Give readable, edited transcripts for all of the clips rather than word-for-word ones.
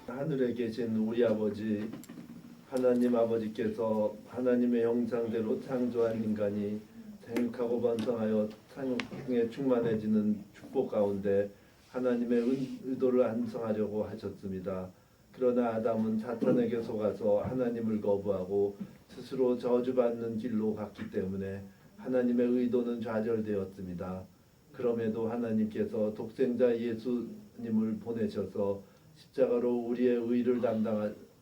하늘에 계신 우리 아버지 하나님 아버지께서 하나님의 형상대로 창조한 인간이 생육하고 번성하여 상에 충만해지는 축복 가운데 하나님의 의도를 완성하려고 하셨습니다. 그러나 아담은 사탄에게 속아서 하나님을 거부하고 스스로 저주받는 길로 갔기 때문에 하나님의 의도는 좌절되었습니다. 그럼에도 하나님께서 독생자 예수님을 보내셔서 십자가로 우리의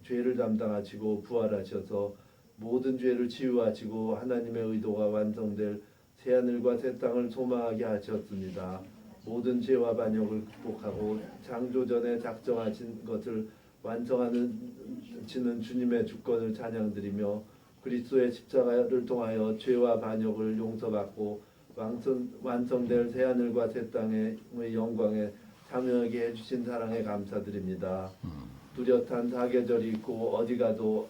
죄를 담당하시고 부활하셔서 모든 죄를 치유하시고 하나님의 의도가 완성될 새하늘과 새 땅을 소망하게 하셨습니다. 모든 죄와 반역을 극복하고 창조전에 작정하신 것을 완성하는 주님의 주권을 찬양드리며 그리스도의 십자가를 통하여 죄와 반역을 용서받고 완성될 새하늘과 새 땅의 영광에 참여하게 해주신 사랑에 감사드립니다. 뚜렷한 사계절이 있고 어디 가도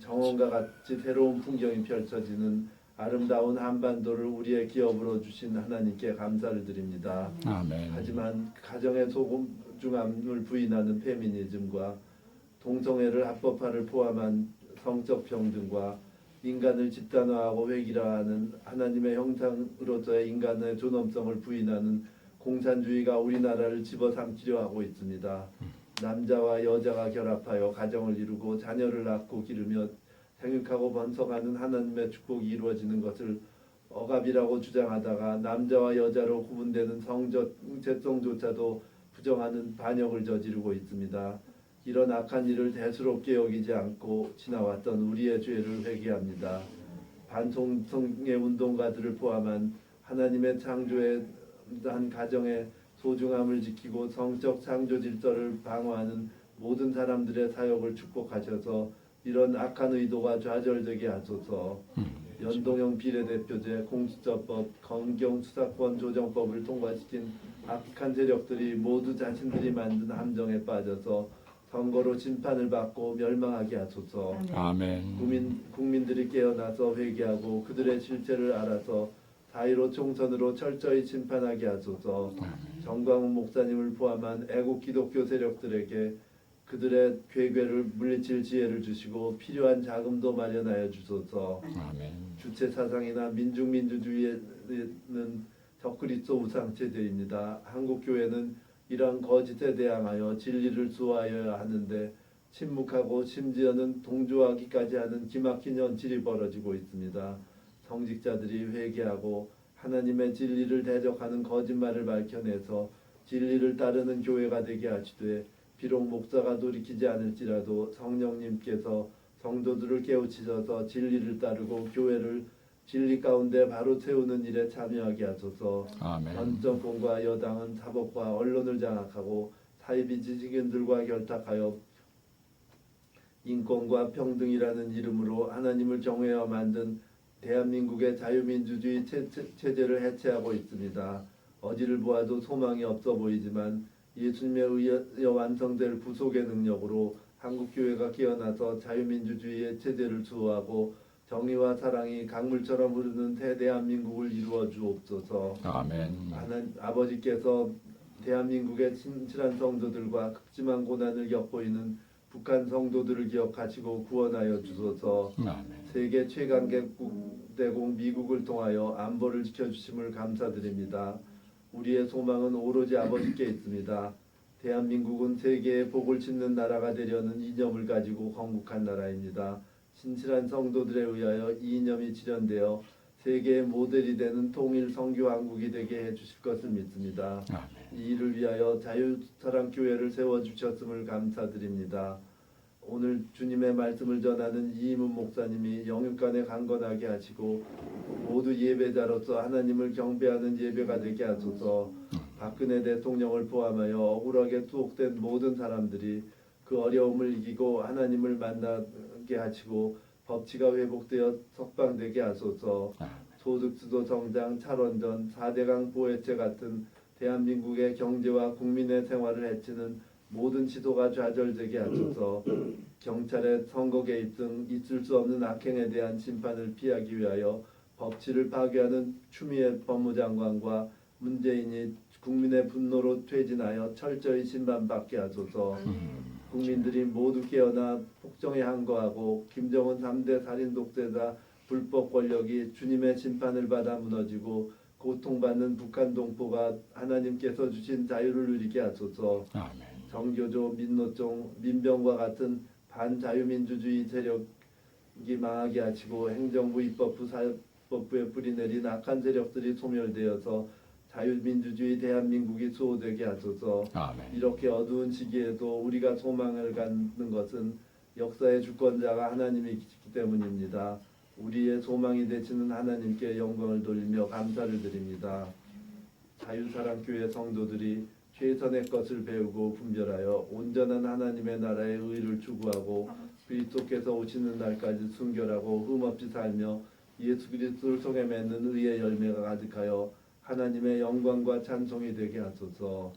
정원과 같이 새로운 풍경이 펼쳐지는 아름다운 한반도를 우리의 기업으로 주신 하나님께 감사를 드립니다. 아멘. 하지만 가정의 소중함을 부인하는 페미니즘과 동성애를 합법화를 포함한 성적 평등과 인간을 집단화하고 획일화하는 하나님의 형상으로서의 인간의 존엄성을 부인하는 공산주의가 우리나라를 집어삼키려 하고 있습니다. 남자와 여자가 결합하여 가정을 이루고 자녀를 낳고 기르며 생육하고 번성하는 하나님의 축복이 이루어지는 것을 억압이라고 주장하다가 남자와 여자로 구분되는 성적성조차도 부정하는 반역을 저지르고 있습니다. 이런 악한 일을 대수롭게 여기지 않고 지나왔던 우리의 죄를 회개합니다. 반성의 운동가들을 포함한 하나님의 창조에 한 가정의 소중함을 지키고 성적 창조 질서를 방어하는 모든 사람들의 사역을 축복하셔서 이런 악한 의도가 좌절되게 하소서. 연동형 비례대표제, 공수처법, 검경 수사권 조정법을 통과시킨 악한 세력들이 모두 자신들이 만든 함정에 빠져서 선거로 심판을 받고 멸망하게 하소서. 아멘. 국민들이 깨어나서 회개하고 그들의 실체를 알아서 4.15 총선으로 철저히 심판하게 하소서. 정광훈 목사님을 포함한 애국 기독교 세력들에게 그들의 괴괴를 물리칠 지혜를 주시고 필요한 자금도 마련하여 주소서. 아멘. 주체 사상이나 민주주의는 적그리스도 우상체제입니다. 한국 교회는 이러한 거짓에 대항하여 진리를 수호하여야 하는데 침묵하고 심지어는 동조하기까지 하는 기막힌 현실이 벌어지고 있습니다. 성직자들이 회개하고 하나님의 진리를 대적하는 거짓말을 밝혀내서 진리를 따르는 교회가 되게 하시되 비록 목사가 돌이키지 않을지라도 성령님께서 성도들을 깨우치셔서 진리를 따르고 교회를 진리 가운데 바로 세우는 일에 참여하게 하소서. 아멘. 전 정권과 여당은 사법과 언론을 장악하고 사이비 지식인들과 결탁하여 인권과 평등이라는 이름으로 하나님을 정죄하여 만든 대한민국의 자유민주주의 체제를 해체하고 있습니다. 어디를 보아도 소망이 없어 보이지만 예수님에 의하여 완성될 구속의 능력으로 한국교회가 깨어나서 자유민주주의의 체제를 수호하고 정의와 사랑이 강물처럼 흐르는 대한민국을 이루어 주옵소서. 아멘. 아버지께서 대한민국의 친칠한 성도들과 극심한 고난을 겪고 있는 북한 성도들을 기억하시고 구원하여 주소서. 아멘. 세계 최강대국 미국을 통하여 안보를 지켜주심을 감사드립니다. 우리의 소망은 오로지 아버지께 있습니다. 대한민국은 세계에 복을 짓는 나라가 되려는 이념을 가지고 건국한 나라입니다. 신실한 성도들에 의하여 이 이념이 실현되어 세계의 모델이 되는 통일 선교왕국이 되게 해주실 것을 믿습니다. 아멘. 이 일을 위하여 자유사랑교회를 세워주셨음을 감사드립니다. 오늘 주님의 말씀을 전하는 이임훈 목사님이 영육간에 강건하게 하시고 모두 예배자로서 하나님을 경배하는 예배가 되게 하소서. 박근혜 대통령을 포함하여 억울하게 투옥된 모든 사람들이 그 어려움을 이기고 하나님을 만나게 하시고 법치가 회복되어 석방되게 하소서. 소득주도 성장, 탈원전, 4대강 보해체 같은 대한민국의 경제와 국민의 생활을 해치는 모든 시도가 좌절되게 하소서. 경찰의 선거 개입 등 있을 수 없는 악행에 대한 심판을 피하기 위하여 법치를 파괴하는 추미애 법무장관과 문재인이 국민의 분노로 퇴진하여 철저히 심판받게 하소서. 국민들이 모두 깨어나 폭정에 항거하고 김정은 3대 살인 독재자 불법 권력이 주님의 심판을 받아 무너지고 고통받는 북한 동포가 하나님께서 주신 자유를 누리게 하소서. 아멘. 정교조, 민노총, 민병과 같은 반자유민주주의 세력이 망하게 하시고 행정부, 입법부, 사법부에 뿌리내린 악한 세력들이 소멸되어서 자유민주주의 대한민국이 수호되게 하소서. 아멘. 이렇게 어두운 시기에도 우리가 소망을 갖는 것은 역사의 주권자가 하나님이기 때문입니다. 우리의 소망이 되시는 하나님께 영광을 돌리며 감사를 드립니다. 자유사랑교회 성도들이 최선의 것을 배우고 분별하여 온전한 하나님의 나라의 의를 추구하고 그리스도께서 오시는 날까지 순결하고 흠없이 살며 예수 그리스도를 속에 맺는 의의 열매가 가득하여 하나님의 영광과 찬송이 되게 하소서.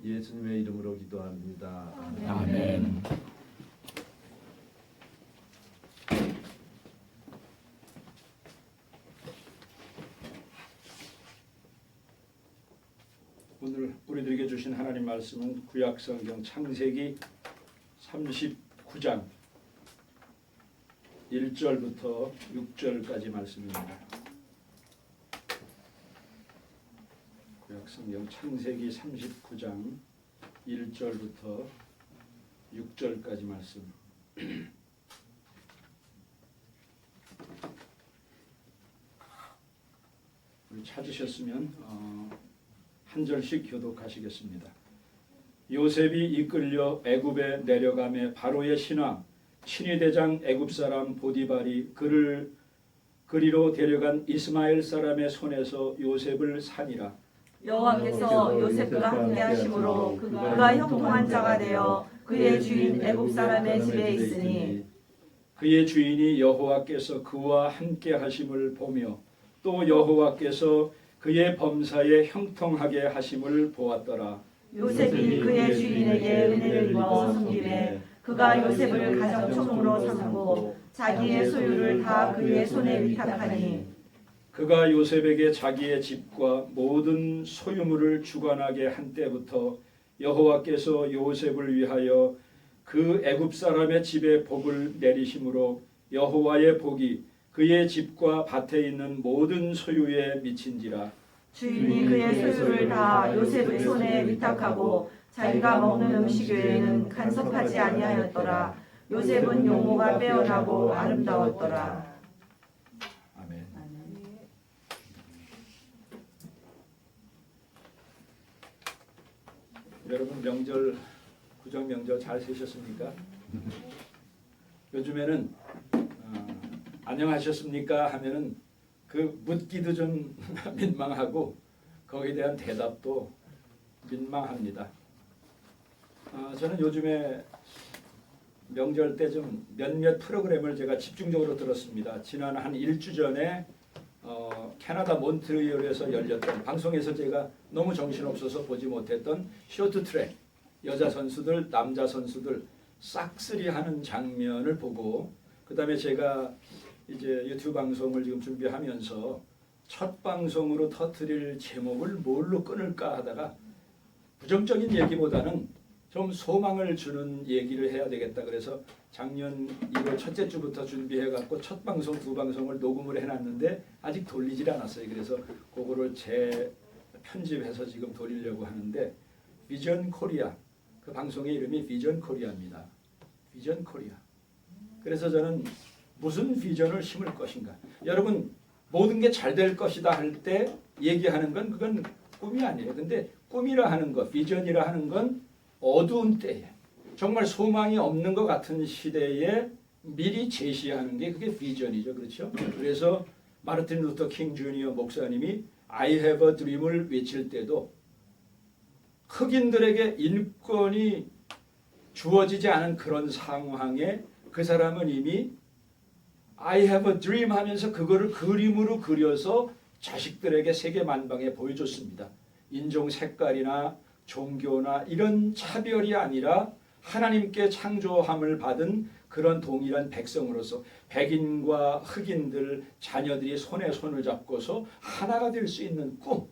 예수님의 이름으로 기도합니다. 아멘. 오늘 우리들에게 주신 하나님 말씀은 구약성경 창세기 39장 1절부터 6절까지 말씀입니다. 구약성경 창세기 39장 1절부터 6절까지 말씀. 우리 찾으셨으면 한 절씩 교독하시겠습니다. 요셉이 이끌려 애굽에 내려가매 바로의 신하 친위대장 애굽 사람 보디발이 그를 그리로 데려간 이스마엘 사람의 손에서 요셉을 산이라. 여호와께서 요셉과 함께 하심으로 그가 형통한 자가 되어 그의 주인 애굽 사람의 집에 있으니 그의 주인이 여호와께서 그와 함께 하심을 보며 또 여호와께서 그의 범사에 형통하게 하심을 보았더라. 요셉이 그의 주인에게 은혜를 입어 섬기매 그가 요셉을 가정총무로 삼고 자기의 소유를 다 그의 손에 위탁하니 그가 요셉에게 자기의 집과 모든 소유물을 주관하게 한 때부터 여호와께서 요셉을 위하여 그 애굽 사람의 집에 복을 내리심으로 여호와의 복이 그의 집과 밭에 있는 모든 소유에 미친지라. 주인이 그의 소유를 다 요셉의 손에 위탁하고 자기가 먹는 음식 외에는 간섭하지 아니하였더라. 요셉은 용모가 빼어나고 아름다웠더라. 아멘. 여러분 명절 구정 명절 잘 세셨습니까? 요즘에는 안녕하셨습니까 하면은 그 묻기도 좀 민망하고 거기에 대한 대답도 민망합니다. 저는 요즘에 명절 때 좀 몇몇 프로그램을 제가 집중적으로 들었습니다. 지난 한 일주 전에 캐나다 몬트리올에서 열렸던 방송에서 제가 너무 정신없어서 보지 못했던 쇼트트랙 여자 선수들, 남자 선수들 싹쓸이 하는 장면을 보고 그 다음에 제가 이제 유튜브 방송을 지금 준비하면서 첫 방송으로 터뜨릴 제목을 뭘로 끊을까 하다가 부정적인 얘기보다는 좀 소망을 주는 얘기를 해야 되겠다. 그래서 작년 1월 첫째 주부터 준비해갖고 첫 방송, 두 방송을 녹음을 해놨는데 아직 돌리질 않았어요. 그래서 그거를 편집해서 지금 돌리려고 하는데 비전 코리아, 그 방송의 이름이 비전 코리아입니다. 비전 코리아. 그래서 저는 무슨 비전을 심을 것인가. 여러분 모든 게 잘 될 것이다 할 때 얘기하는 건 그건 꿈이 아니에요. 근데 꿈이라 하는 것, 비전이라 하는 건 어두운 때에 정말 소망이 없는 것 같은 시대에 미리 제시하는 게 그게 비전이죠. 그렇죠? 그래서 마르틴 루터 킹 주니어 목사님이 I have a dream을 외칠 때도 흑인들에게 인권이 주어지지 않은 그런 상황에 그 사람은 이미 I have a dream 하면서 그거를 그림으로 그려서 자식들에게 세계 만방에 보여줬습니다. 인종 색깔이나 종교나 이런 차별이 아니라 하나님께 창조함을 받은 그런 동일한 백성으로서 백인과 흑인들 자녀들이 손에 손을 잡고서 하나가 될 수 있는 꿈,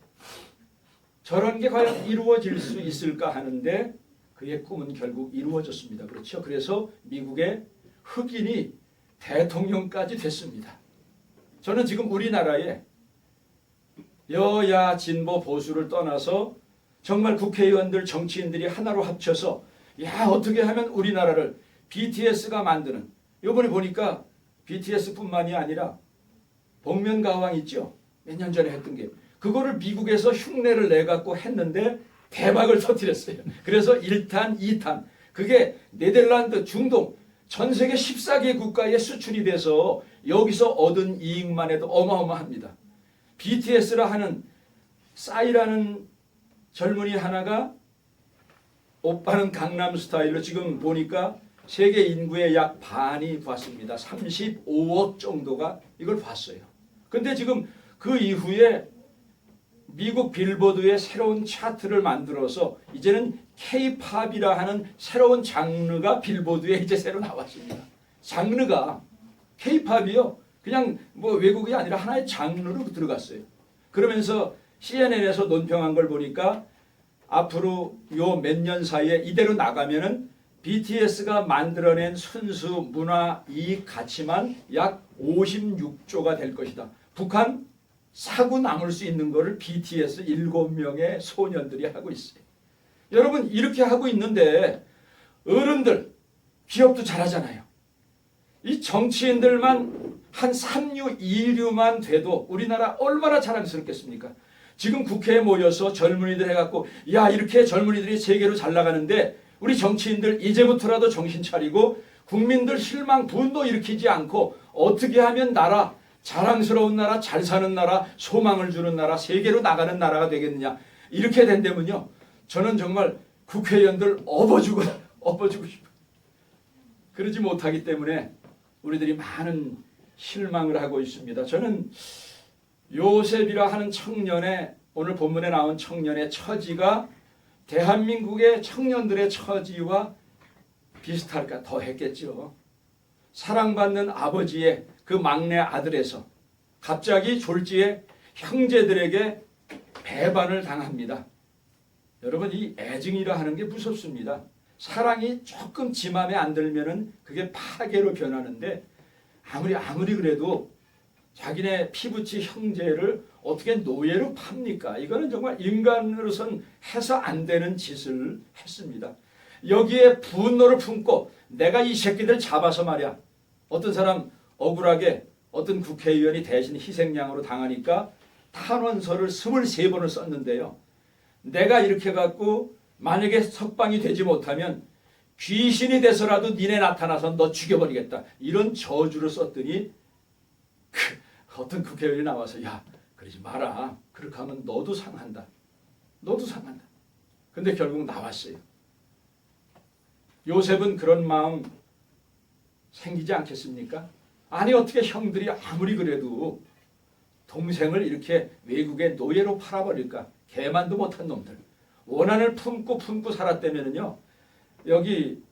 저런 게 과연 이루어질 수 있을까 하는데 그의 꿈은 결국 이루어졌습니다. 그렇죠? 그래서 미국의 흑인이 대통령까지 됐습니다. 저는 지금 우리나라에 여야 진보 보수를 떠나서 정말 국회의원들 정치인들이 하나로 합쳐서 야 어떻게 하면 우리나라를 BTS가 만드는, 이번에 보니까 BTS뿐만이 아니라 복면가왕 있죠? 몇 년 전에 했던 게 그거를 미국에서 흉내를 내갖고 했는데 대박을 터뜨렸어요. 그래서 1탄, 2탄 그게 네덜란드, 중동 전 세계 14개 국가에 수출이 돼서 여기서 얻은 이익만 해도 어마어마합니다. BTS라 하는 싸이라는 젊은이 하나가 오빠는 강남 스타일로 지금 보니까 세계 인구의 약 반이 봤습니다. 35억 정도가 이걸 봤어요. 근데 지금 그 이후에 미국 빌보드의 새로운 차트를 만들어서 이제는 K-팝이라 하는 새로운 장르가 빌보드에 이제 새로 나왔습니다. 장르가 K-팝이요. 그냥 뭐 외국이 아니라 하나의 장르로 들어갔어요. 그러면서 CNN에서 논평한 걸 보니까 앞으로 요 몇 년 사이에 이대로 나가면은 BTS가 만들어낸 순수 문화 이익 가치만 약 56조가 될 것이다. 북한 사고 남을 수 있는 거를 BTS 7명의 소년들이 하고 있어요. 여러분 이렇게 하고 있는데 어른들 기업도 잘하잖아요. 이 정치인들만 한 3류, 2류만 돼도 우리나라 얼마나 자랑스럽겠습니까? 지금 국회에 모여서 젊은이들 해갖고 야 이렇게 젊은이들이 세계로 잘 나가는데 우리 정치인들 이제부터라도 정신 차리고 국민들 실망, 분노 일으키지 않고 어떻게 하면 나라, 자랑스러운 나라, 잘 사는 나라, 소망을 주는 나라, 세계로 나가는 나라가 되겠느냐. 이렇게 된다면요. 저는 정말 국회의원들 업어주고 싶어요. 그러지 못하기 때문에 우리들이 많은 실망을 하고 있습니다. 저는 요셉이라 하는 청년의, 오늘 본문에 나온 청년의 처지가 대한민국의 청년들의 처지와 비슷할까, 더 했겠죠. 사랑받는 아버지의 그 막내 아들에서 갑자기 졸지에 형제들에게 배반을 당합니다. 여러분 이 애증이라 하는 게 무섭습니다. 사랑이 조금 지 맘에 안 들면은 그게 파괴로 변하는데 아무리 그래도 자기네 피부치 형제를 어떻게 노예로 팝니까? 이거는 정말 인간으로선 해서 안 되는 짓을 했습니다. 여기에 분노를 품고 내가 이 새끼들 잡아서 말이야. 어떤 사람 억울하게 어떤 국회의원이 대신 희생양으로 당하니까 탄원서를 23번을 썼는데요. 내가 이렇게 갖고 만약에 석방이 되지 못하면 귀신이 돼서라도 니네 나타나서 너 죽여버리겠다. 이런 저주를 썼더니 어떤 국회의원이 나와서 야 그러지 마라. 그렇게 하면 너도 상한다. 너도 상한다. 근데 결국 나왔어요. 요셉은 그런 마음 생기지 않겠습니까? 아니 어떻게 형들이 아무리 그래도 동생을 이렇게 외국의 노예로 팔아버릴까? 개만도 못한 놈들. 원한을 품고 살았다면요. 여기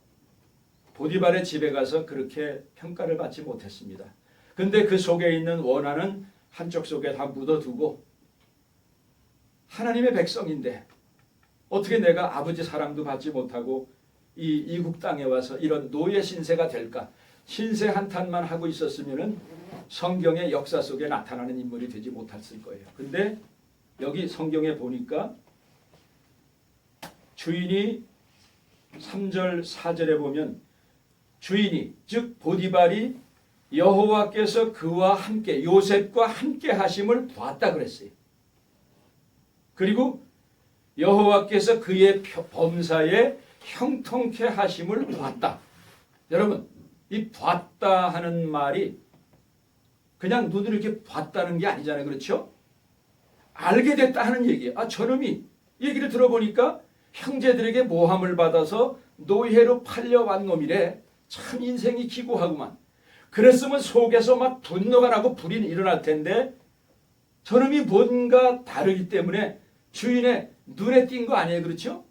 보디발의 집에 가서 그렇게 평가를 받지 못했습니다. 근데 그 속에 있는 원한은 한쪽 속에 다 묻어두고 하나님의 백성인데 어떻게 내가 아버지 사랑도 받지 못하고 이 이국 땅에 와서 이런 노예 신세가 될까? 신세 한탄만 하고 있었으면은 성경의 역사 속에 나타나는 인물이 되지 못했을 거예요. 근데 여기 성경에 보니까 주인이 3절 4절에 보면 주인이 즉 보디발이 여호와께서 그와 함께 요셉과 함께 하심을 보았다 그랬어요. 그리고 여호와께서 그의 범사에 형통케 하심을 보았다. 여러분 이 봤다 하는 말이 그냥 눈으로 이렇게 봤다는 게 아니잖아요. 그렇죠? 알게 됐다 하는 얘기예요. 아 저놈이 얘기를 들어보니까 형제들에게 모함을 받아서 노예로 팔려간 놈이래. 참 인생이 기구하구만. 그랬으면 속에서 막 분노가 나고 불이 일어날 텐데 저놈이 뭔가 다르기 때문에 주인의 눈에 띈 거 아니에요. 그렇죠?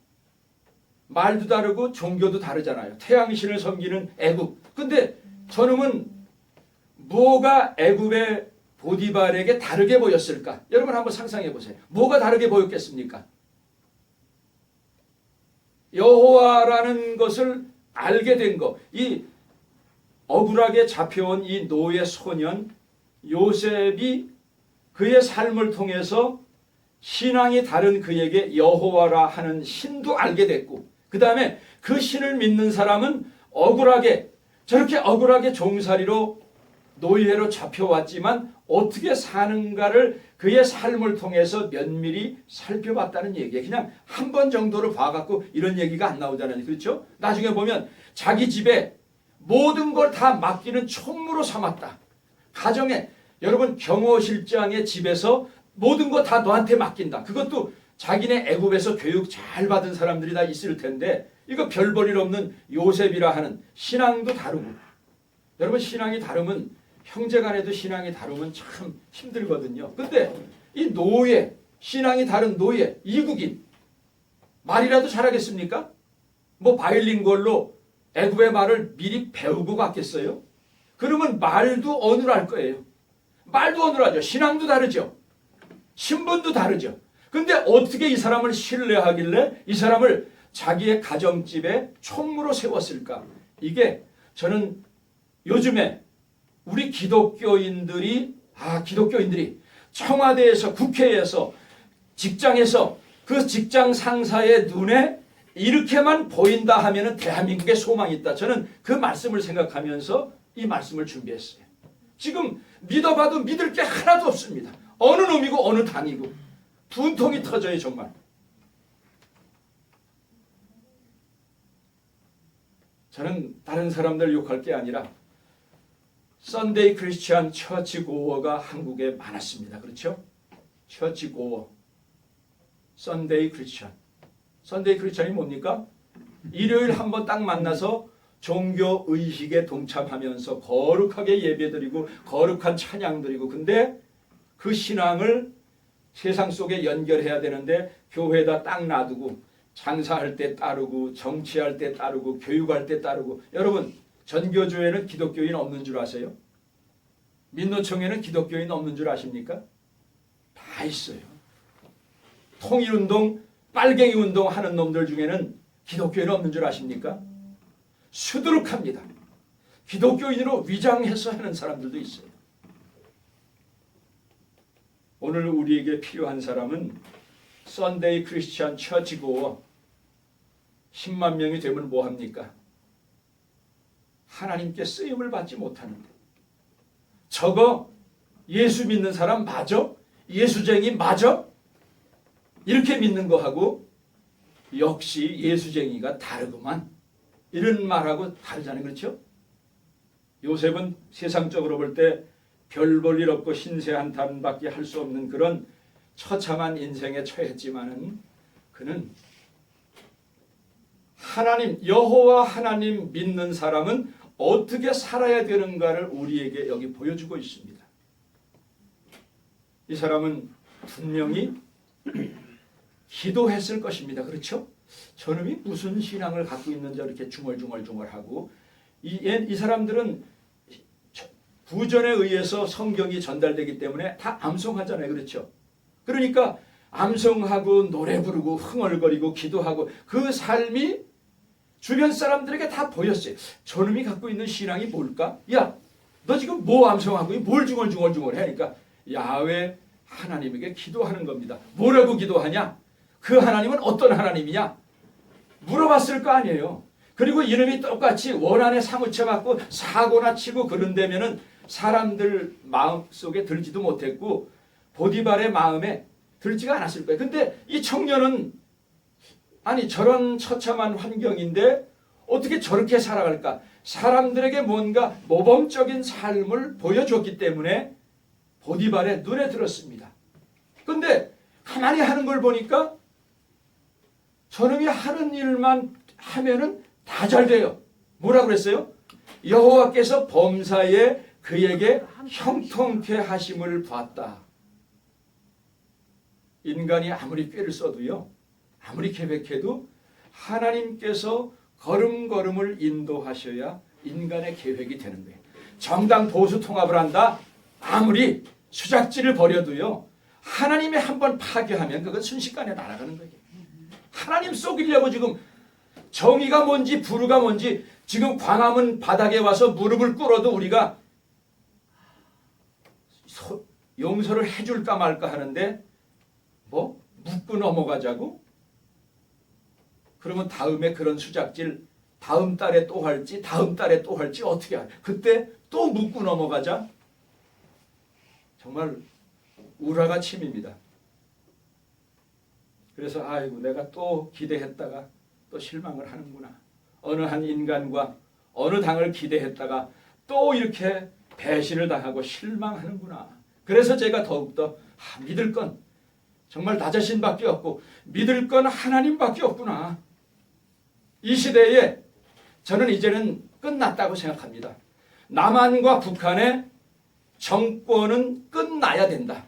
말도 다르고 종교도 다르잖아요. 태양신을 섬기는 애굽. 근데 저놈은 뭐가 애굽의 보디발에게 다르게 보였을까? 여러분 한번 상상해 보세요. 뭐가 다르게 보였겠습니까? 여호와라는 것을 알게 된 것, 이 억울하게 잡혀온 이 노예 소년 요셉이 그의 삶을 통해서 신앙이 다른 그에게 여호와라 하는 신도 알게 됐고, 그 다음에 그 신을 믿는 사람은 억울하게, 저렇게 억울하게 종살이로 노예로 잡혀왔지만 어떻게 사는가를 그의 삶을 통해서 면밀히 살펴봤다는 얘기예요. 그냥 한 번 정도로 봐갖고 이런 얘기가 안 나오잖아요. 그렇죠? 나중에 보면 자기 집에 모든 걸 다 맡기는 총무로 삼았다. 가정에, 여러분 경호실장의 집에서 모든 거 다 너한테 맡긴다. 그것도 자기네 애굽에서 교육 잘 받은 사람들이 다 있을 텐데, 이거 별 볼 일 없는 요셉이라 하는, 신앙도 다르고, 여러분 신앙이 다르면, 형제간에도 신앙이 다르면 참 힘들거든요. 근데 이 노예, 신앙이 다른 노예, 이국인, 말이라도 잘하겠습니까? 뭐 바일링구얼로 애굽의 말을 미리 배우고 갔겠어요? 그러면 말도 어눌할 거예요. 말도 어눌하죠. 신앙도 다르죠. 신분도 다르죠. 근데 어떻게 이 사람을 신뢰하길래 이 사람을 자기의 가정집에 총무로 세웠을까? 이게 저는 요즘에 우리 기독교인들이 청와대에서, 국회에서, 직장에서 그 직장 상사의 눈에 이렇게만 보인다 하면은 대한민국에 소망이 있다. 저는 그 말씀을 생각하면서 이 말씀을 준비했어요. 지금 믿어봐도 믿을 게 하나도 없습니다. 어느 놈이고 어느 당이고 분통이 터져요, 정말. 저는 다른 사람들 욕할 게 아니라 썬데이 크리스천 처치 고어가 한국에 많았습니다. 그렇죠? 처치 고어, 썬데이 크리스천. 썬데이 크리스천이 뭡니까? 일요일 한번 딱 만나서 종교 의식에 동참하면서 거룩하게 예배드리고 거룩한 찬양 드리고, 근데 그 신앙을 세상 속에 연결해야 되는데 교회에다 딱 놔두고 장사할 때 따르고 정치할 때 따르고 교육할 때 따르고. 여러분, 전교조에는 기독교인 없는 줄 아세요? 민노총에는 기독교인 없는 줄 아십니까? 다 있어요. 통일운동, 빨갱이 운동 하는 놈들 중에는 기독교인 없는 줄 아십니까? 수두룩합니다. 기독교인으로 위장해서 하는 사람들도 있어요. 오늘 우리에게 필요한 사람은 썬데이 크리스천 처치고 10만 명이 되면 뭐합니까? 하나님께 쓰임을 받지 못하는데, 저거 예수 믿는 사람 맞아? 예수쟁이 맞아? 이렇게 믿는 거하고 역시 예수쟁이가 다르구만, 이런 말하고 다르잖아요. 그렇죠? 요셉은 세상적으로 볼 때 별 볼 일 없고 신세 한탄밖에 할 수 없는 그런 처참한 인생에 처했지만은 그는 하나님, 여호와 하나님 믿는 사람은 어떻게 살아야 되는가를 우리에게 여기 보여주고 있습니다. 이 사람은 분명히 기도했을 것입니다. 그렇죠? 저놈이 무슨 신앙을 갖고 있는지 이렇게 중얼중얼하고, 이 사람들은 구전에 의해서 성경이 전달되기 때문에 다 암송하잖아요. 그렇죠? 그러니까 암송하고 노래 부르고 흥얼거리고 기도하고 그 삶이 주변 사람들에게 다 보였어요. 저놈이 갖고 있는 신앙이 뭘까? 야, 너 지금 뭐 암송하고 뭘 중얼중얼 하니까 야훼 하나님에게 기도하는 겁니다. 뭐라고 기도하냐? 그 하나님은 어떤 하나님이냐? 물어봤을 거 아니에요. 그리고 이놈이 똑같이 원한에 사무쳐 갖고 사고나 치고 그런다면은 사람들 마음속에 들지도 못했고 보디발의 마음에 들지가 않았을 거예요. 근데 이 청년은 아니 저런 처참한 환경인데 어떻게 저렇게 살아갈까? 사람들에게 뭔가 모범적인 삶을 보여줬기 때문에 보디발의 눈에 들었습니다. 근데 가만히 하는 걸 보니까 저놈이 하는 일만 하면은 다 잘 돼요. 뭐라고 그랬어요? 여호와께서 범사에 그에게 형통케 하심을 봤다. 인간이 아무리 꾀를 써도요, 아무리 계획해도 하나님께서 걸음걸음을 인도하셔야 인간의 계획이 되는 거예요. 정당 보수 통합을 한다, 아무리 수작질을 벌여도요, 하나님이 한번 파괴하면 그건 순식간에 날아가는 거예요. 하나님 속이려고 지금 정의가 뭔지 불의가 뭔지 지금 광화문 바닥에 와서 무릎을 꿇어도 우리가 용서를 해줄까 말까 하는데 뭐 묻고 넘어가자고? 그러면 다음에 그런 수작질 다음 달에 또 할지 다음 달에 또 할지 어떻게 할? 그때 또 묻고 넘어가자? 정말 우라가 침입니다. 그래서 아이고 내가 또 기대했다가 또 실망을 하는구나. 어느 한 인간과 어느 당을 기대했다가 또 이렇게 배신을 당하고 실망하는구나. 그래서 제가 더욱더 믿을 건 정말 나 자신밖에 없고 믿을 건 하나님밖에 없구나. 이 시대에 저는 이제는 끝났다고 생각합니다. 남한과 북한의 정권은 끝나야 된다.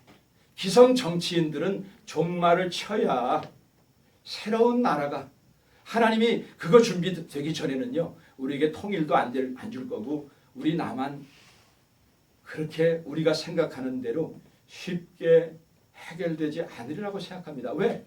기성 정치인들은 종말을 쳐야 새로운 나라가 하나님이 그거 준비되기 전에는요. 우리에게 통일도 안 줄 거고 우리 남한 그렇게 우리가 생각하는 대로 쉽게 해결되지 않으리라고 생각합니다. 왜?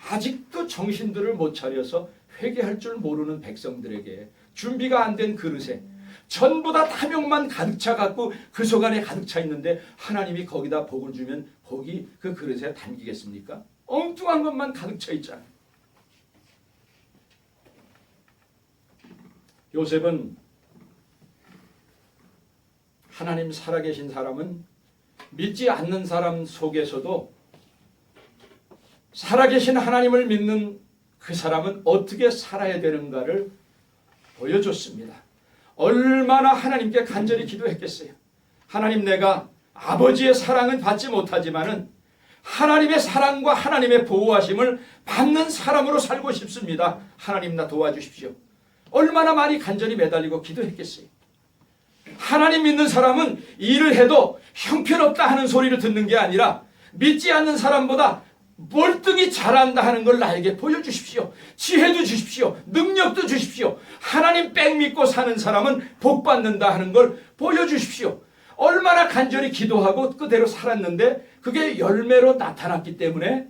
아직도 정신들을 못 차려서 회개할 줄 모르는 백성들에게 준비가 안 된 그릇에 전부 다 탐욕만 가득 차갖고 그 속 안에 가득 차 있는데 하나님이 거기다 복을 주면 복이 그 그릇에 담기겠습니까? 엉뚱한 것만 가득 차 있잖아요. 요셉은 하나님 살아계신 사람은 믿지 않는 사람 속에서도 살아계신 하나님을 믿는 그 사람은 어떻게 살아야 되는가를 보여줬습니다. 얼마나 하나님께 간절히 기도했겠어요. 하나님 내가 아버지의 사랑은 받지 못하지만은 하나님의 사랑과 하나님의 보호하심을 받는 사람으로 살고 싶습니다. 하나님 나 도와주십시오. 얼마나 많이 간절히 매달리고 기도했겠어요. 하나님 믿는 사람은 일을 해도 형편없다 하는 소리를 듣는 게 아니라 믿지 않는 사람보다 몰등이 잘한다 하는 걸 나에게 보여주십시오. 지혜도 주십시오. 능력도 주십시오. 하나님 뺑 믿고 사는 사람은 복 받는다 하는 걸 보여주십시오. 얼마나 간절히 기도하고 그대로 살았는데 그게 열매로 나타났기 때문에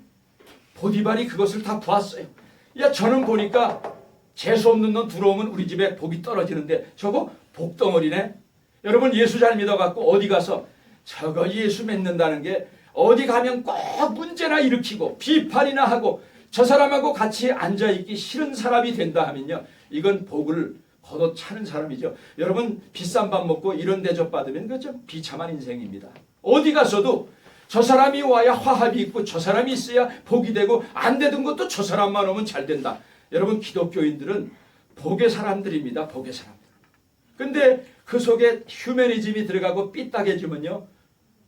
보디발이 그것을 다 보았어요. 야 저는 보니까 재수없는 놈 들어오면 우리 집에 복이 떨어지는데 저거 복덩어리네. 여러분 예수 잘 믿어갖고 어디 가서 저거 예수 믿는다는 게 어디 가면 꼭 문제나 일으키고 비판이나 하고 저 사람하고 같이 앉아있기 싫은 사람이 된다 하면요. 이건 복을 걷어차는 사람이죠. 여러분 비싼 밥 먹고 이런 대접 받으면 그거 좀 비참한 인생입니다. 어디 가서도 저 사람이 와야 화합이 있고 저 사람이 있어야 복이 되고 안 되던 것도 저 사람만 오면 잘 된다. 여러분 기독교인들은 복의 사람들입니다. 복의 사람들. 근데 그 속에 휴머니즘이 들어가고 삐딱해지면요.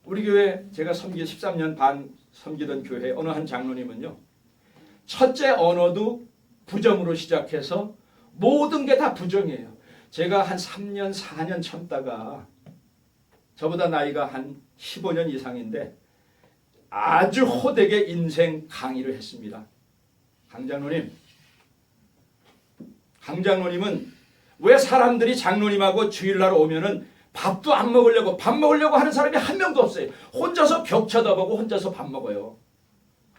우리 교회 제가 13년 반 섬기던 교회 어느 한 장로님은요. 첫째 언어도 부정으로 시작해서 모든 게 다 부정이에요. 제가 한 3년 4년 참다가 저보다 나이가 한 15년 이상인데 아주 호되게 인생 강의를 했습니다. 강장로님은 왜 사람들이 장로님하고 주일날 오면은 밥도 안 먹으려고 밥 먹으려고 하는 사람이 한 명도 없어요. 혼자서 벽 쳐다보고 혼자서 밥 먹어요.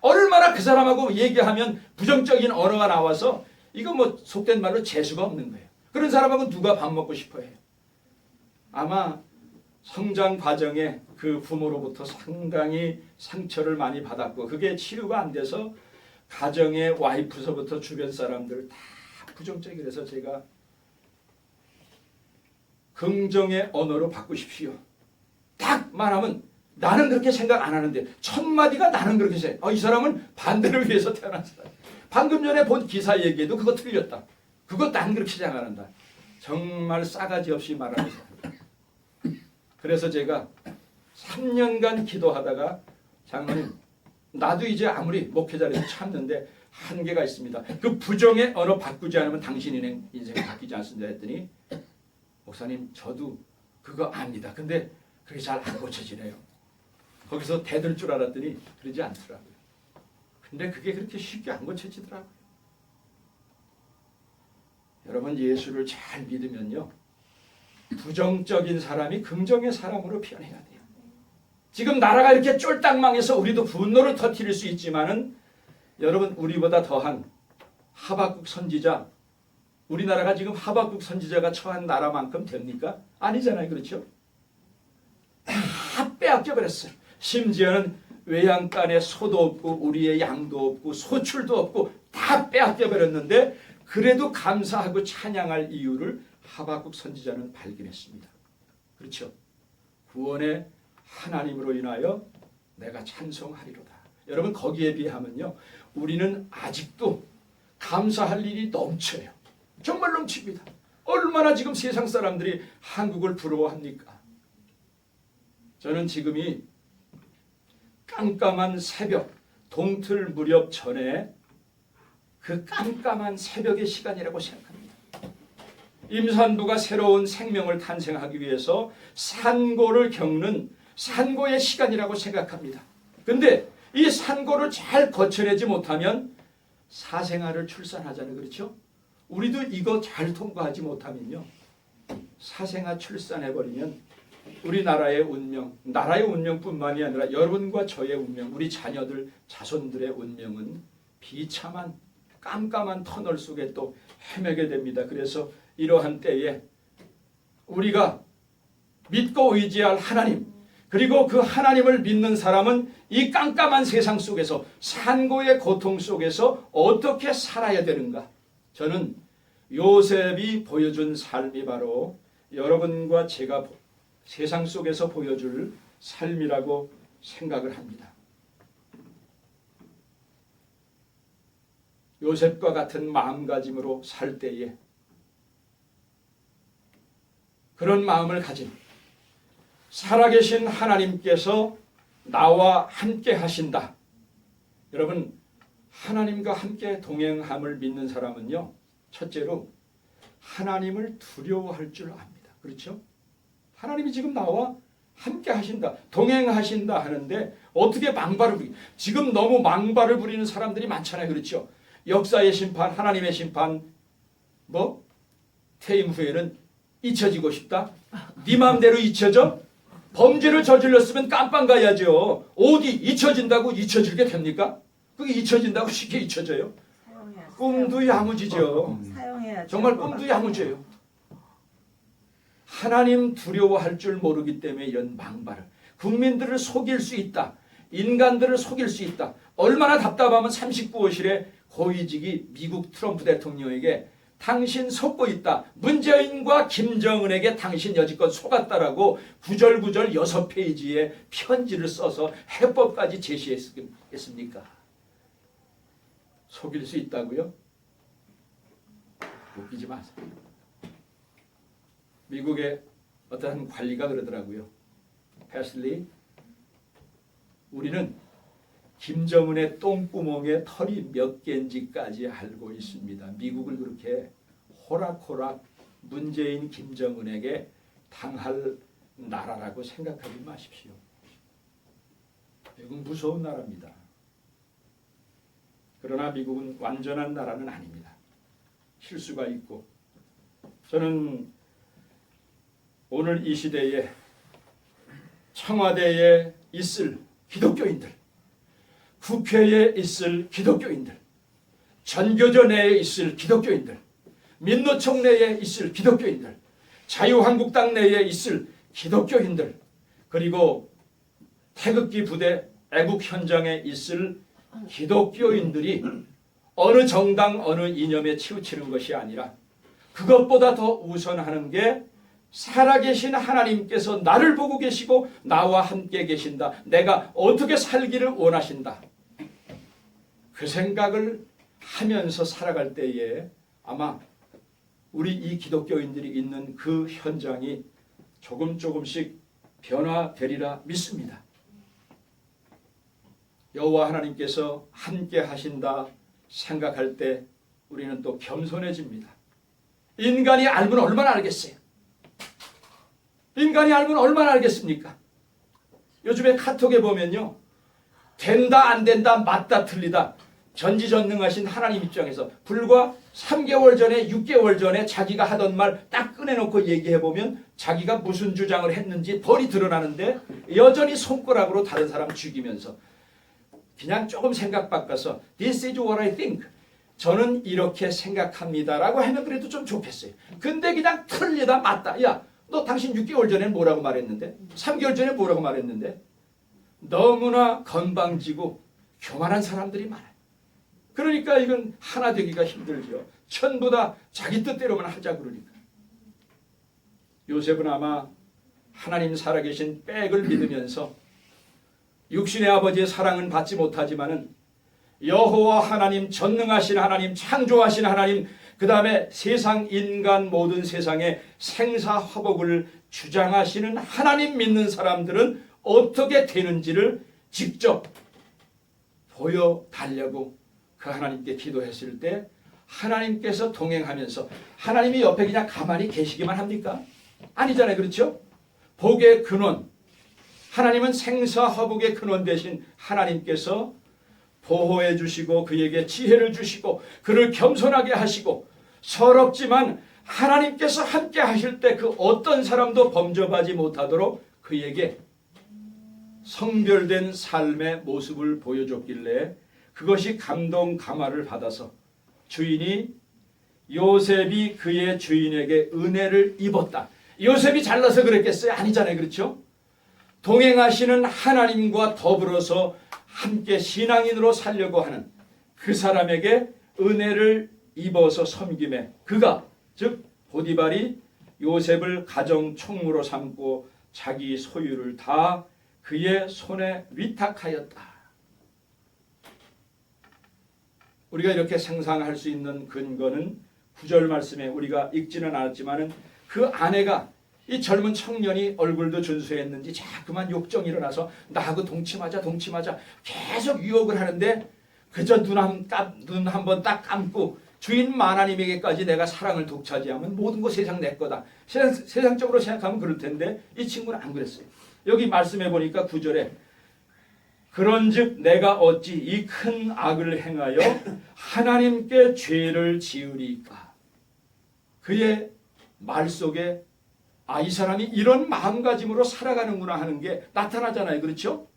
얼마나 그 사람하고 얘기하면 부정적인 언어가 나와서 이거 뭐 속된 말로 재수가 없는 거예요. 그런 사람하고 누가 밥 먹고 싶어 해요. 아마 성장 과정에 그 부모로부터 상당히 상처를 많이 받았고 그게 치료가 안 돼서 가정의 와이프서부터 주변 사람들 다 부정적이라서 제가 긍정의 언어로 바꾸십시오. 딱 말하면 나는 그렇게 생각 안 하는데 첫 마디가 나는 그렇게 생각. 이 사람은 반대를 위해서 태어난 사람. 방금 전에 본 기사 얘기에도 그거 틀렸다. 그거 난 그렇게 생각 안 한다. 정말 싸가지 없이 말하는 사람. 그래서 제가 3년간 기도하다가 장로님 나도 이제 아무리 목회자로서 참는데 한계가 있습니다. 그 부정의 언어 바꾸지 않으면 당신 인생 바뀌지 않습니다 했더니 목사님 저도 그거 압니다. 근데 그게 잘 안 고쳐지네요. 거기서 대들 줄 알았더니 그러지 않더라고요. 근데 그게 그렇게 쉽게 안 고쳐지더라고요. 여러분 예수를 잘 믿으면요. 부정적인 사람이 긍정의 사람으로 변해야 돼요. 지금 나라가 이렇게 쫄딱 망해서 우리도 분노를 터뜨릴 수 있지만은 여러분 우리보다 더한 하박국 선지자 우리나라가 지금 하박국 선지자가 처한 나라만큼 됩니까? 아니잖아요. 그렇죠? 다 빼앗겨 버렸어요. 심지어는 외양간에 소도 없고 우리의 양도 없고 소출도 없고 다 빼앗겨 버렸는데 그래도 감사하고 찬양할 이유를 하박국 선지자는 발견했습니다. 그렇죠? 구원의 하나님으로 인하여 내가 찬송하리로다. 여러분 거기에 비하면요. 우리는 아직도 감사할 일이 넘쳐요. 정말 넘칩니다. 얼마나 지금 세상 사람들이 한국을 부러워합니까? 저는 지금이 깜깜한 새벽, 동틀 무렵 전에 그 깜깜한 새벽의 시간이라고 생각합니다. 임산부가 새로운 생명을 탄생하기 위해서 산고를 겪는 산고의 시간이라고 생각합니다. 근데 이 산고를 잘 거쳐내지 못하면 사생아를 출산하잖아요. 그렇죠? 우리도 이거 잘 통과하지 못하면요. 사생아 출산해버리면 우리나라의 운명, 나라의 운명뿐만이 아니라 여러분과 저의 운명, 우리 자녀들, 자손들의 운명은 비참한 깜깜한 터널 속에 또 헤매게 됩니다. 그래서 이러한 때에 우리가 믿고 의지할 하나님, 그리고 그 하나님을 믿는 사람은 이 깜깜한 세상 속에서 산고의 고통 속에서 어떻게 살아야 되는가? 저는 요셉이 보여준 삶이 바로 여러분과 제가 세상 속에서 보여줄 삶이라고 생각을 합니다. 요셉과 같은 마음가짐으로 살 때에 그런 마음을 가진 살아계신 하나님께서 나와 함께 하신다. 여러분 하나님과 함께 동행함을 믿는 사람은요. 첫째로 하나님을 두려워할 줄 압니다. 그렇죠? 하나님이 지금 나와 함께 하신다. 동행하신다 하는데 어떻게 망발을 부리 지금 너무 망발을 부리는 사람들이 많잖아요. 그렇죠? 역사의 심판, 하나님의 심판 퇴임 후에는 잊혀지고 싶다. 네 마음대로 잊혀져? 범죄를 저질렀으면 깜빵 가야죠. 어디 잊혀진다고 잊혀지게 됩니까? 그게 잊혀진다고 쉽게 잊혀져요? 꿈도 야무지죠. 정말 꿈도 야무져요. 하나님 두려워할 줄 모르기 때문에 이런 망발을 국민들을 속일 수 있다. 인간들을 속일 수 있다. 얼마나 답답하면 39호실에 고위직이 미국 트럼프 대통령에게 당신 속고 있다. 문재인과 김정은에게 당신 여지껏 속았다라고 구절구절 6페이지의 편지를 써서 해법까지 제시했습니까? 속일 수 있다고요? 웃기지 마세요. 미국의 어떤 관리가 그러더라고요. 패슬리, 우리는 김정은의 똥구멍에 털이 몇 개인지까지 알고 있습니다. 미국을 그렇게 호락호락 문재인 김정은에게 당할 나라라고 생각하지 마십시오. 미국은 무서운 나라입니다. 그러나 미국은 완전한 나라는 아닙니다. 실수가 있고 저는 오늘 이 시대에 청와대에 있을 기독교인들, 국회에 있을 기독교인들, 전교조 내에 있을 기독교인들, 민노총 내에 있을 기독교인들, 자유한국당 내에 있을 기독교인들, 그리고 태극기 부대 애국 현장에 있을 기독교인들이 어느 정당 어느 이념에 치우치는 것이 아니라 그것보다 더 우선하는 게 살아계신 하나님께서 나를 보고 계시고 나와 함께 계신다. 내가 어떻게 살기를 원하신다. 그 생각을 하면서 살아갈 때에 아마 우리 이 기독교인들이 있는 그 현장이 조금씩 변화되리라 믿습니다. 여호와 하나님께서 함께 하신다 생각할 때 우리는 또 겸손해집니다. 인간이 알면 얼마나 알겠어요? 인간이 알면 얼마나 알겠습니까? 요즘에 카톡에 보면요. 된다 안 된다 맞다 틀리다 전지전능하신 하나님 입장에서 불과 3개월 전에 6개월 전에 자기가 하던 말 딱 꺼내놓고 얘기해보면 자기가 무슨 주장을 했는지 벌이 드러나는데 여전히 손가락으로 다른 사람 죽이면서 그냥 조금 생각 바꿔서 This is what I think. 저는 이렇게 생각합니다라고 하면 그래도 좀 좋겠어요. 근데 그냥 틀리다 맞다. 야, 너 당신 6개월 전에 뭐라고 말했는데? 3개월 전에 뭐라고 말했는데? 너무나 건방지고 교만한 사람들이 많아요. 그러니까 이건 하나 되기가 힘들죠. 전부 다 자기 뜻대로만 하자 그러니까. 요셉은 아마 하나님 살아계신 백을 믿으면서 육신의 아버지의 사랑은 받지 못하지만은 여호와 하나님, 전능하신 하나님, 창조하신 하나님, 그 다음에 세상 인간 모든 세상의 생사화복을 주장하시는 하나님 믿는 사람들은 어떻게 되는지를 직접 보여달라고 그 하나님께 기도했을 때 하나님께서 동행하면서 하나님이 옆에 그냥 가만히 계시기만 합니까? 아니잖아요. 그렇죠? 복의 근원, 하나님은 생사화복의 근원 되신 하나님께서 보호해 주시고 그에게 지혜를 주시고 그를 겸손하게 하시고 서럽지만 하나님께서 함께 하실 때 그 어떤 사람도 범접하지 못하도록 그에게 성별된 삶의 모습을 보여줬길래 그것이 감동 감화를 받아서 주인이 요셉이 그의 주인에게 은혜를 입었다. 요셉이 잘나서 그랬겠어요? 아니잖아요. 그렇죠? 동행하시는 하나님과 더불어서 함께 신앙인으로 살려고 하는 그 사람에게 은혜를 입어서 섬김에 그가 즉 보디발이 요셉을 가정 총무로 삼고 자기 소유를 다 그의 손에 위탁하였다. 우리가 이렇게 상상할 수 있는 근거는 9절 말씀에 우리가 읽지는 않았지만은 그 아내가 이 젊은 청년이 얼굴도 준수했는지 자꾸만 욕정이 일어나서 나하고 동침하자 계속 유혹을 하는데 그저 눈 한 번 딱 감고 주인 하나님에게까지 내가 사랑을 독차지하면 모든 거 세상 내 거다. 세상적으로 생각하면 그럴 텐데 이 친구는 안 그랬어요. 여기 말씀해 보니까 9절에 그런즉 내가 어찌 이 큰 악을 행하여 하나님께 죄를 지으리까. 그의 말 속에 이 사람이 이런 마음가짐으로 살아가는구나 하는 게 나타나잖아요. 그렇죠?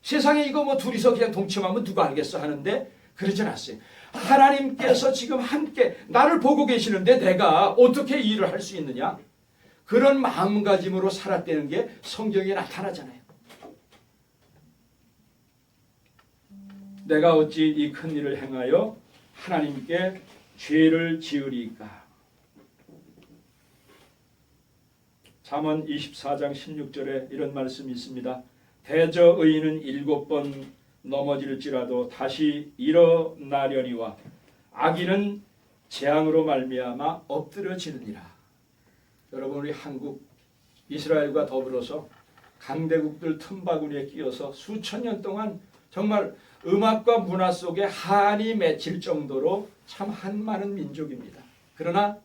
세상에 이거 뭐 둘이서 그냥 동침하면 누가 알겠어 하는데 그러지 않았어요. 하나님께서 지금 함께 나를 보고 계시는데 내가 어떻게 이 일을 할 수 있느냐? 그런 마음가짐으로 살았다는 게 성경에 나타나잖아요. 내가 어찌 이 큰 일을 행하여 하나님께 죄를 지으리까. 잠언 24장 16절에 이런 말씀이 있습니다. 대저 의인은 7번 넘어질지라도 다시 일어나려니와 악인은 재앙으로 말미암아 엎드려지느니라. 여러분 우리 한국 이스라엘과 더불어서 강대국들 틈바구니에 끼어서 수천 년 동안 정말 음악과 문화 속에 한이 맺힐 정도로 참 한많은 민족입니다. 그러나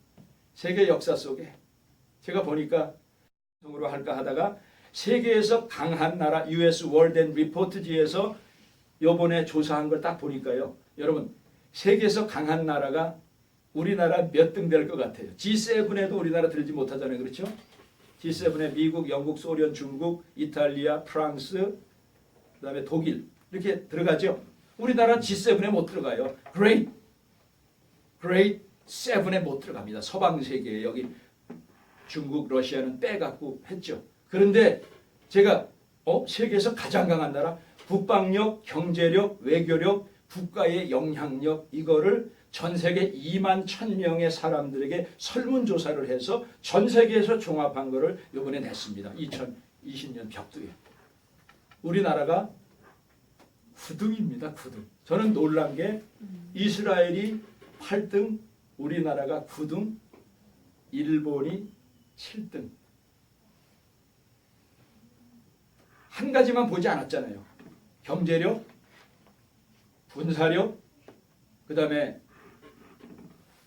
세계 역사 속에 제가 보니까 으로 할까 하다가 세계에서 강한 나라 US World and Report지에서 요번에 조사한 걸 딱 보니까요. 여러분 세계에서 강한 나라가 우리나라 몇 등 될 것 같아요? G7에도 우리나라 들지 못하잖아요. 그렇죠? G7에 미국, 영국, 소련, 중국, 이탈리아, 프랑스, 그 다음에 독일 이렇게 들어가죠. 우리나라 G7에 못 들어가요. Great 7에 못 들어갑니다. 서방 세계에 여기 중국, 러시아는 빼갖고 했죠. 그런데 제가 세계에서 가장 강한 나라 국방력, 경제력, 외교력, 국가의 영향력 이거를 전 세계 2만 1,000명의 사람들에게 설문조사를 해서 전 세계에서 종합한 거를 이번에 냈습니다. 2020년 벽두에. 우리나라가 9등입니다. 9등. 저는 놀란 게 이스라엘이 8등, 우리나라가 9등, 일본이 7등. 한 가지만 보지 않았잖아요. 경제력, 군사력, 그 다음에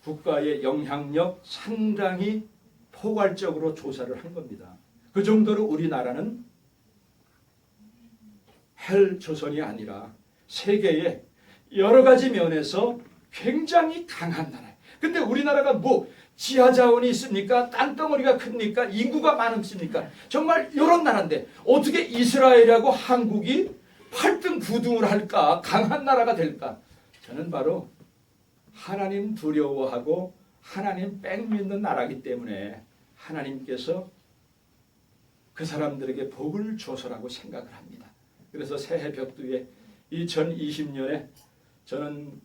국가의 영향력 상당히 포괄적으로 조사를 한 겁니다. 그 정도로 우리나라는 헬조선이 아니라 세계의 여러 가지 면에서 굉장히 강한 나라예요. 근데 우리나라가 뭐 지하 자원이 있습니까? 땅덩어리가 큽니까? 인구가 많습니까? 정말 이런 나라인데 어떻게 이스라엘하고 한국이 8등 9등을 할까? 강한 나라가 될까? 저는 바로 하나님 두려워하고 하나님 빽 믿는 나라이기 때문에 하나님께서 그 사람들에게 복을 줘서라고 생각을 합니다. 그래서 새해 벽두에 2020년에 저는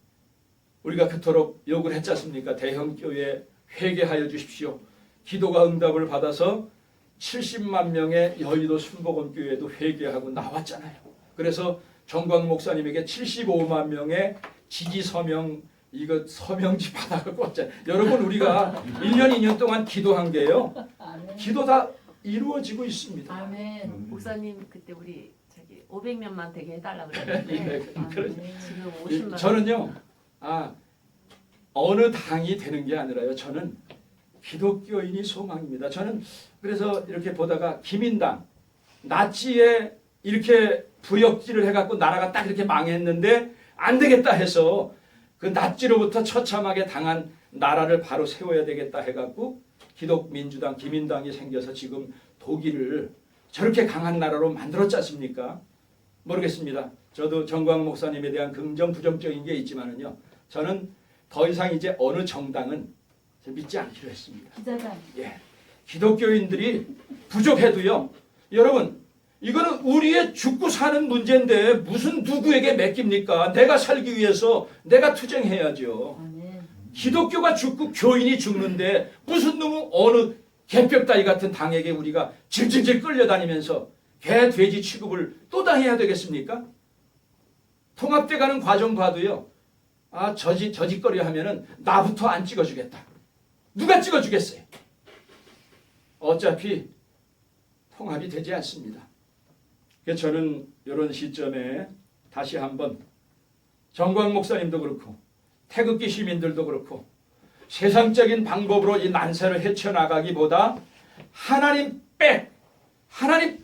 우리가 그토록 욕을 했지 않습니까? 대형교회 회개하여 주십시오. 기도가 응답을 받아서 70만 명의 여의도 순복음교회도 회개하고 나왔잖아요. 그래서 정광 목사님에게 75만 명의 지지 서명 이거 서명지 받아갖고 왔잖아요. 여러분 우리가 1년 2년 동안 기도한 게요. 기도 다 이루어지고 있습니다. 아멘. 목사님 그때 우리 저기 500명만 되게 해달라 그랬는데 지금 50만. 저는요. 어느 당이 되는 게 아니라요. 저는 기독교인이 소망입니다. 저는 그래서 이렇게 보다가 기민당 나치에 이렇게 부역질을 해갖고 나라가 딱 이렇게 망했는데 안 되겠다 해서 그 나치로부터 처참하게 당한 나라를 바로 세워야 되겠다 해갖고 기독민주당 기민당이 생겨서 지금 독일을 저렇게 강한 나라로 만들었지 않습니까? 모르겠습니다. 저도 정광 목사님에 대한 긍정 부정적인 게 있지만은요. 저는 더 이상 이제 어느 정당은 믿지 않기로 했습니다. 기자단. 예, 기독교인들이 부족해도요. 여러분 이거는 우리의 죽고 사는 문제인데 무슨 누구에게 맡깁니까? 내가 살기 위해서 내가 투쟁해야죠. 아멘. 기독교가 죽고 교인이 죽는데 무슨 놈은 어느 개벽다리 같은 당에게 우리가 질질질 끌려다니면서 개 돼지 취급을 또 당해야 되겠습니까? 통합돼 가는 과정 봐도요. 저짓거리 하면은 나부터 안 찍어주겠다. 누가 찍어주겠어요? 어차피 통합이 되지 않습니다. 그래서 저는 이런 시점에 다시 한번 정광 목사님도 그렇고 태극기 시민들도 그렇고 세상적인 방법으로 이 난세를 헤쳐나가기보다 하나님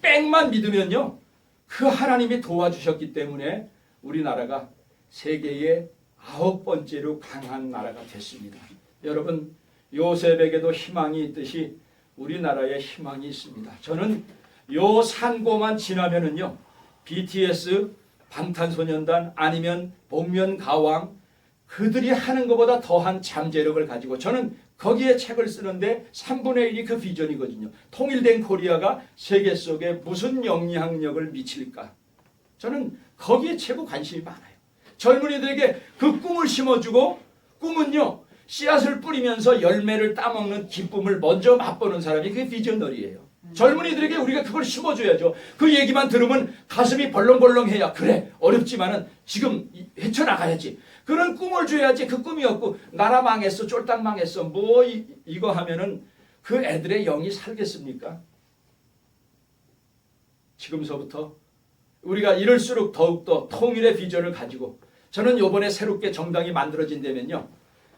빽만 믿으면요. 그 하나님이 도와주셨기 때문에 우리나라가 세계의 9번째로 강한 나라가 됐습니다. 여러분 요셉에게도 희망이 있듯이 우리나라에 희망이 있습니다. 저는 요 산고만 지나면은요. BTS, 방탄소년단 아니면 복면가왕 그들이 하는 것보다 더한 잠재력을 가지고 저는 거기에 책을 쓰는데 3분의 1이 그 비전이거든요. 통일된 코리아가 세계 속에 무슨 영향력을 미칠까? 저는 거기에 최고 관심이 많아요. 젊은이들에게 그 꿈을 심어주고 꿈은요. 씨앗을 뿌리면서 열매를 따먹는 기쁨을 먼저 맛보는 사람이 그게 비전너리예요. 젊은이들에게 우리가 그걸 심어줘야죠. 그 얘기만 들으면 가슴이 벌렁벌렁해야 그래 어렵지만은 지금 헤쳐나가야지. 그런 꿈을 줘야지. 그 꿈이 없고 나라 망했어 쫄딱 망했어 뭐 이거 하면은 그 애들의 영이 살겠습니까? 지금서부터 우리가 이럴수록 더욱더 통일의 비전을 가지고 저는 이번에 새롭게 정당이 만들어진다면요.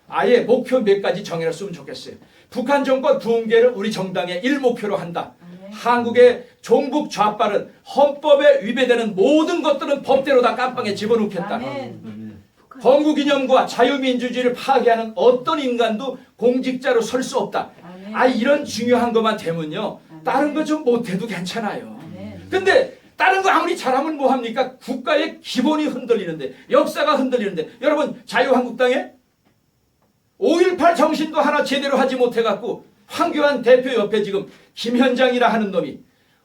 아예 목표 몇 가지 정해놨으면 좋겠어요. 북한 정권 붕괴를 우리 정당의 1목표로 한다. 한국의 종북 좌빨은 헌법에 위배되는 모든 것들은 법대로 다 깜빵에 집어넣겠다. 건국이념과 자유민주주의를 파괴하는 어떤 인간도 공직자로 설 수 없다. 이런 중요한 것만 되면요. 다른 거 좀 못해도 괜찮아요. 근데 다른 거 아무리 잘하면 뭐합니까? 국가의 기본이 흔들리는데 역사가 흔들리는데 여러분 자유한국당에 5.18 정신도 하나 제대로 하지 못해갖고 황교안 대표 옆에 지금 김현장이라 하는 놈이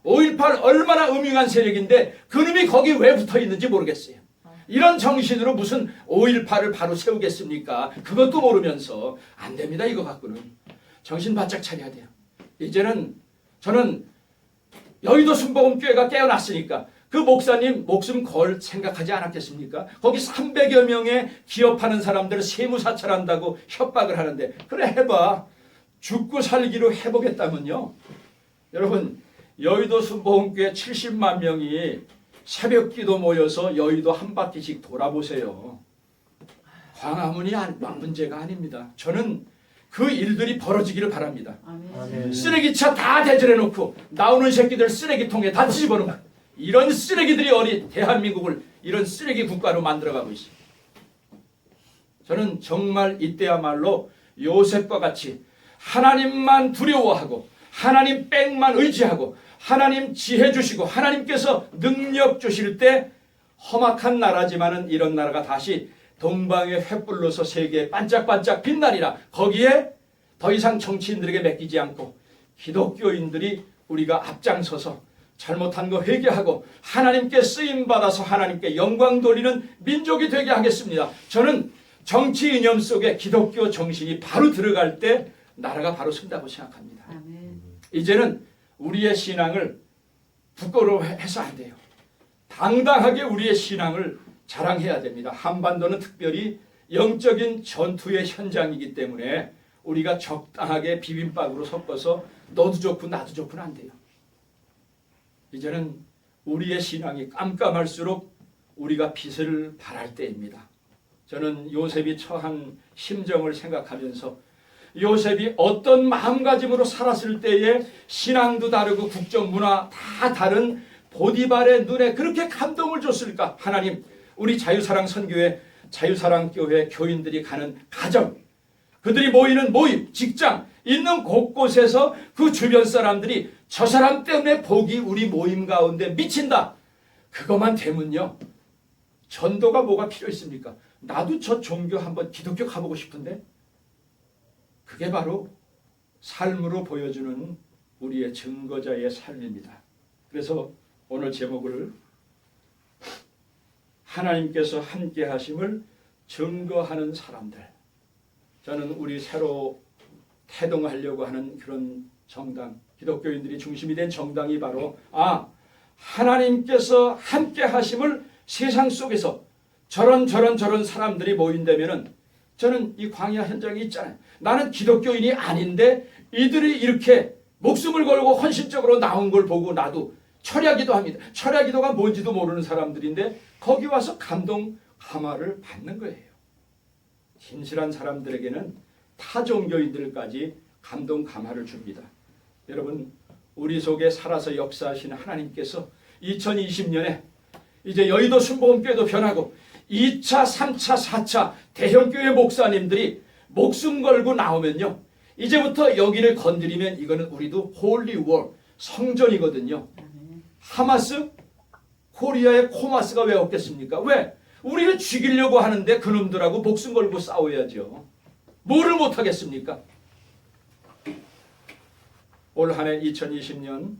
5.18 얼마나 음흉한 세력인데 그 놈이 거기 왜 붙어있는지 모르겠어요. 이런 정신으로 무슨 5.18을 바로 세우겠습니까? 그것도 모르면서 안 됩니다. 이거 갖고는. 정신 바짝 차려야 돼요. 이제는 저는 여의도 순복음교회가 깨어났으니까 그 목사님 목숨 걸 생각하지 않았겠습니까? 거기 300여 명의 기업하는 사람들을 세무사찰한다고 협박을 하는데 그래 해봐. 죽고 살기로 해보겠다면요. 여러분 여의도 순복음교회 70만 명이 새벽기도 모여서 여의도 한 바퀴씩 돌아보세요. 광화문이 문제가 아닙니다. 저는 그 일들이 벌어지기를 바랍니다. 아멘. 쓰레기차 다 대절해놓고 나오는 새끼들 쓰레기통에 다 집어넣고 이런 쓰레기들이 대한민국을 이런 쓰레기 국가로 만들어가고 있어요. 저는 정말 이때야말로 요셉과 같이 하나님만 두려워하고 하나님 빽만 의지하고 하나님 지혜 주시고 하나님께서 능력 주실 때 험악한 나라지만은 이런 나라가 다시 동방의 횃불로서 세계에 반짝반짝 빛나리라. 거기에 더 이상 정치인들에게 맡기지 않고 기독교인들이 우리가 앞장서서 잘못한 거 회개하고 하나님께 쓰임받아서 하나님께 영광 돌리는 민족이 되게 하겠습니다. 저는 정치 이념 속에 기독교 정신이 바로 들어갈 때 나라가 바로 선다고 생각합니다. 아멘. 이제는 우리의 신앙을 부끄러워해서 안 돼요. 당당하게 우리의 신앙을 자랑해야 됩니다. 한반도는 특별히 영적인 전투의 현장이기 때문에 우리가 적당하게 비빔밥으로 섞어서 너도 좋고 나도 좋고는 안 돼요. 이제는 우리의 신앙이 깜깜할수록 우리가 빛을 발할 때입니다. 저는 요셉이 처한 심정을 생각하면서 요셉이 어떤 마음가짐으로 살았을 때에 신앙도 다르고 국정 문화 다 다른 보디발의 눈에 그렇게 감동을 줬을까? 하나님, 우리 자유사랑 선교회, 자유사랑교회 교인들이 가는 가정, 그들이 모이는 모임, 직장 있는 곳곳에서 그 주변 사람들이 저 사람 때문에 복이 우리 모임 가운데 미친다. 그것만 되면요. 전도가 뭐가 필요 있습니까? 나도 저 종교 한번 기독교 가보고 싶은데. 그게 바로 삶으로 보여주는 우리의 증거자의 삶입니다. 그래서 오늘 제목을 하나님께서 함께 하심을 증거하는 사람들. 저는 우리 새로 태동하려고 하는 그런 정당, 기독교인들이 중심이 된 정당이 바로 하나님께서 함께 하심을 세상 속에서 저런 사람들이 모인다면은 저는 이 광야 현장이 있잖아요. 나는 기독교인이 아닌데 이들이 이렇게 목숨을 걸고 헌신적으로 나온 걸 보고 나도 철야기도 합니다. 철야기도가 뭔지도 모르는 사람들인데 거기 와서 감동 감화를 받는 거예요. 진실한 사람들에게는 타 종교인들까지 감동 감화를 줍니다. 여러분, 우리 속에 살아서 역사하시는 하나님께서 2020년에 이제 여의도 순복음교회도 변하고 2차, 3차, 4차 대형교회 목사님들이 목숨 걸고 나오면요. 이제부터 여기를 건드리면 이거는 우리도 홀리월, 성전이거든요. 하마스, 코리아의 코마스가 왜 없겠습니까? 왜? 우리를 죽이려고 하는데 그놈들하고 목숨 걸고 싸워야죠. 뭐를 못하겠습니까? 올 한 해 2020년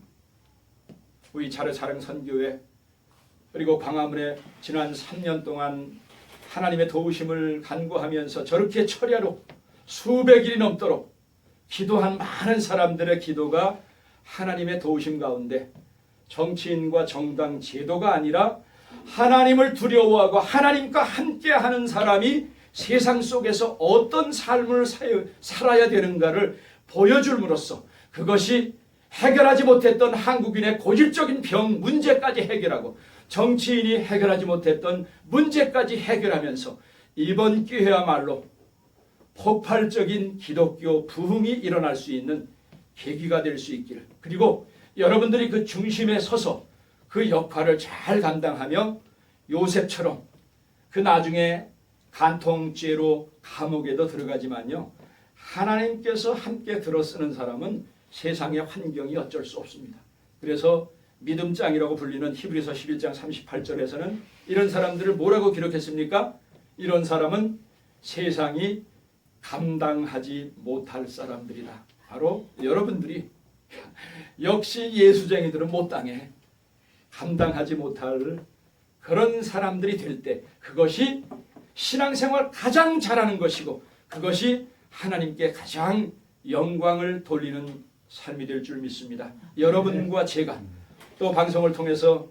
우리 자유사랑 선교회 그리고 광화문에 지난 3년 동안 하나님의 도우심을 간구하면서 저렇게 철야로 수백일이 넘도록 기도한 많은 사람들의 기도가 하나님의 도우심 가운데 정치인과 정당 제도가 아니라 하나님을 두려워하고 하나님과 함께하는 사람이 세상 속에서 어떤 삶을 살아야 되는가를 보여줌으로써 그것이 해결하지 못했던 한국인의 고질적인 병 문제까지 해결하고 정치인이 해결하지 못했던 문제까지 해결하면서 이번 기회야말로 폭발적인 기독교 부흥이 일어날 수 있는 계기가 될 수 있기를, 그리고 여러분들이 그 중심에 서서 그 역할을 잘 감당하며 요셉처럼 그 나중에 간통죄로 감옥에도 들어가지만요, 하나님께서 함께 들어쓰는 사람은 세상의 환경이 어쩔 수 없습니다. 그래서 믿음장이라고 불리는 히브리서 11장 38절에서는 이런 사람들을 뭐라고 기록했습니까? 이런 사람은 세상이 감당하지 못할 사람들이다. 바로 여러분들이 역시 예수쟁이들은 못 당해. 감당하지 못할 그런 사람들이 될 때 그것이 신앙생활 가장 잘하는 것이고 그것이 하나님께 가장 영광을 돌리는 삶이 될 줄 믿습니다. 여러분과 제가 또 방송을 통해서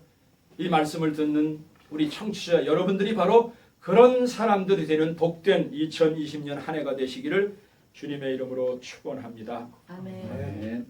이 말씀을 듣는 우리 청취자 여러분들이 바로 그런 사람들이 되는 복된 2020년 한 해가 되시기를 주님의 이름으로 축원합니다. 아멘. 네.